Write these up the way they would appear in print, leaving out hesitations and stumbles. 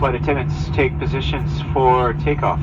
Flight attendants, take positions for takeoff.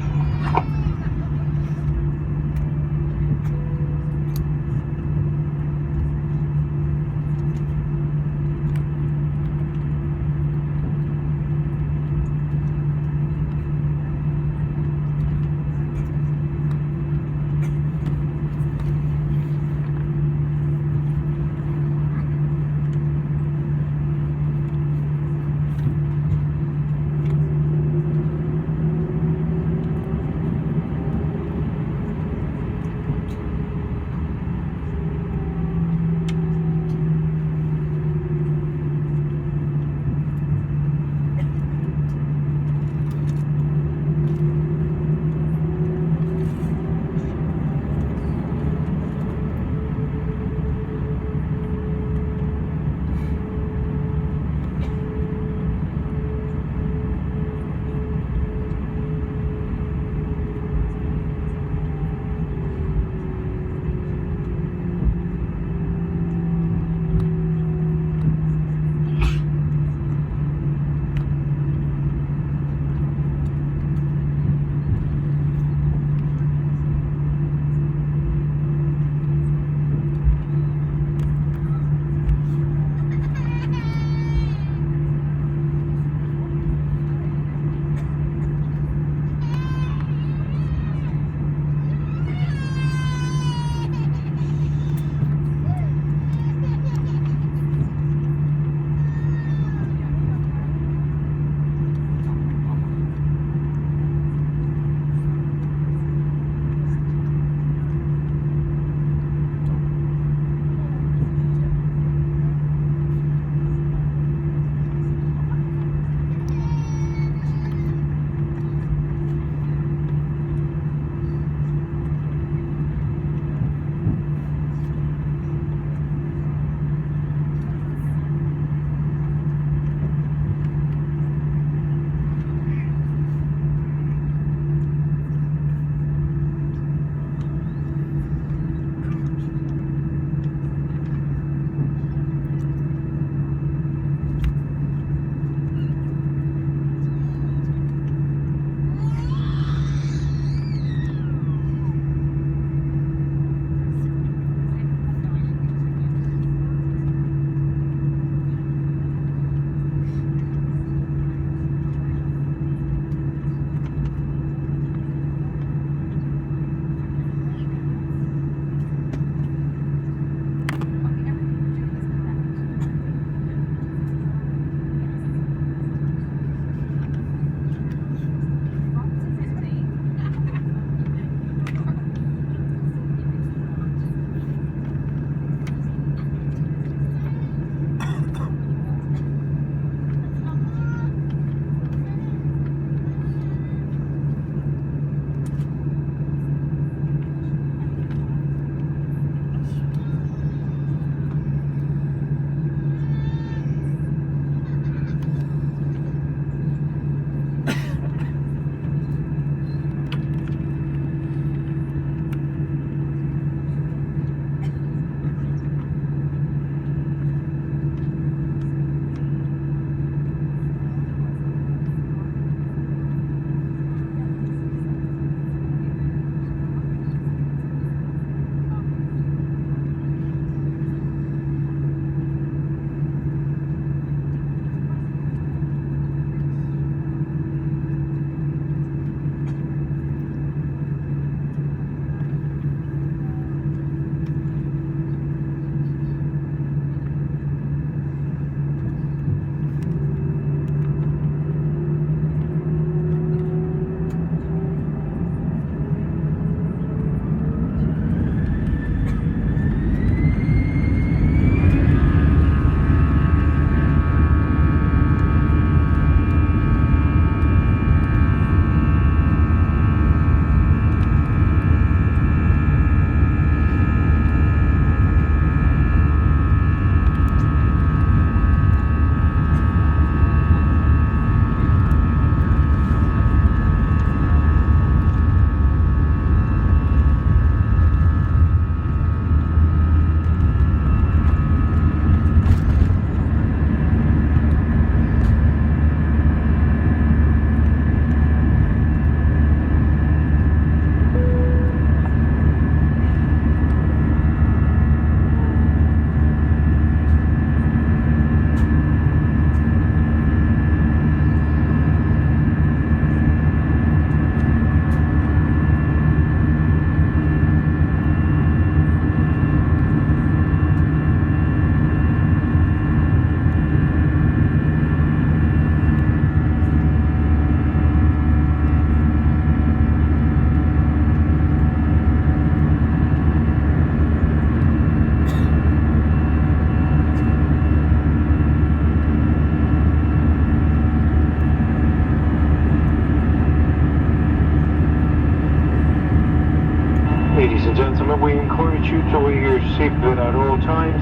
and gentlemen, we encourage you to wear your seatbelt at all times.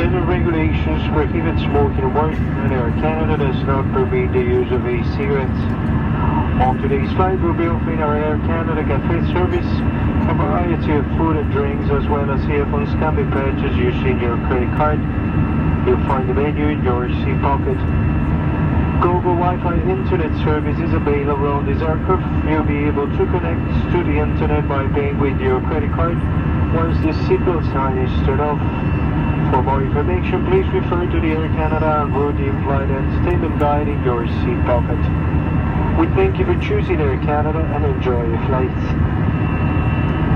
Federal regulations prohibit smoking aboard, and Air Canada does not permit the use of e-cigarettes. On today's flight, we'll be offering our Air Canada Cafe service. A variety of food and drinks, as well as earphones, can be purchased using your credit card. You'll find the menu in your seat pocket. GoGo Wi-Fi internet service is available on this aircraft. You'll be able to connect to the internet by paying with your credit card once the seatbelt sign is turned off. For more information, please refer to the Air Canada and routine flight entertainment guide in your seat pocket. We thank you for choosing Air Canada and enjoy your flights.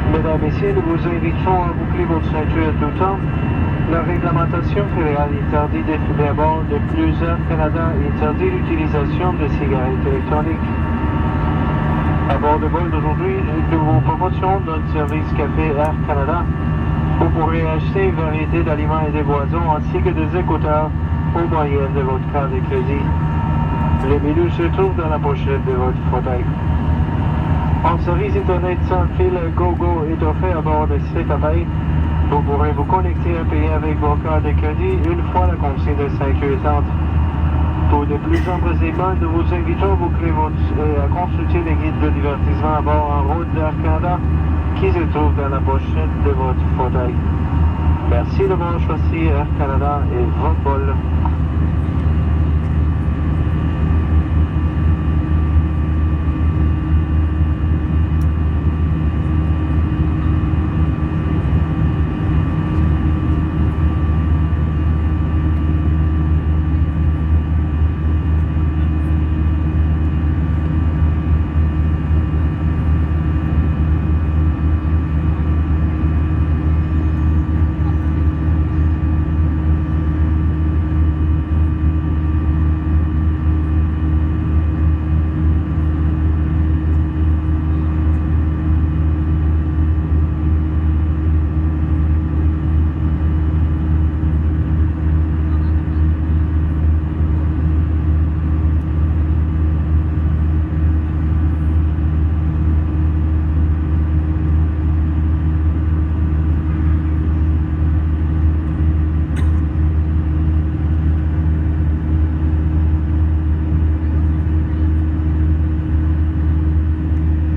Mesdames et messieurs, nous vous invitons à boucler votre ceinture tout temps. La réglementation fédérale interdit de fumer à bord de plusieurs Canada et interdit l'utilisation de cigarettes électroniques. À bord de vol d'aujourd'hui, nous vous promotionnons notre service café Air Canada. Vous pourrez acheter une variété d'aliments et de boissons ainsi que des écouteurs au moyen de votre carte de crédit. Le menu se trouve dans la pochette de votre fauteuil. Un service Internet sans fil GoGo est offert à bord de cet appareil. Vous pourrez vous connecter et payer avec vos cartes de crédit une fois la consigne de sécurité. Pour de plus amples renseignements, nous vous invitons à boucler à consulter les guides de divertissement à bord en route d'Air Canada qui se trouvent dans la pochette de votre fauteuil. Merci d'avoir choisi Air Canada et votre vol.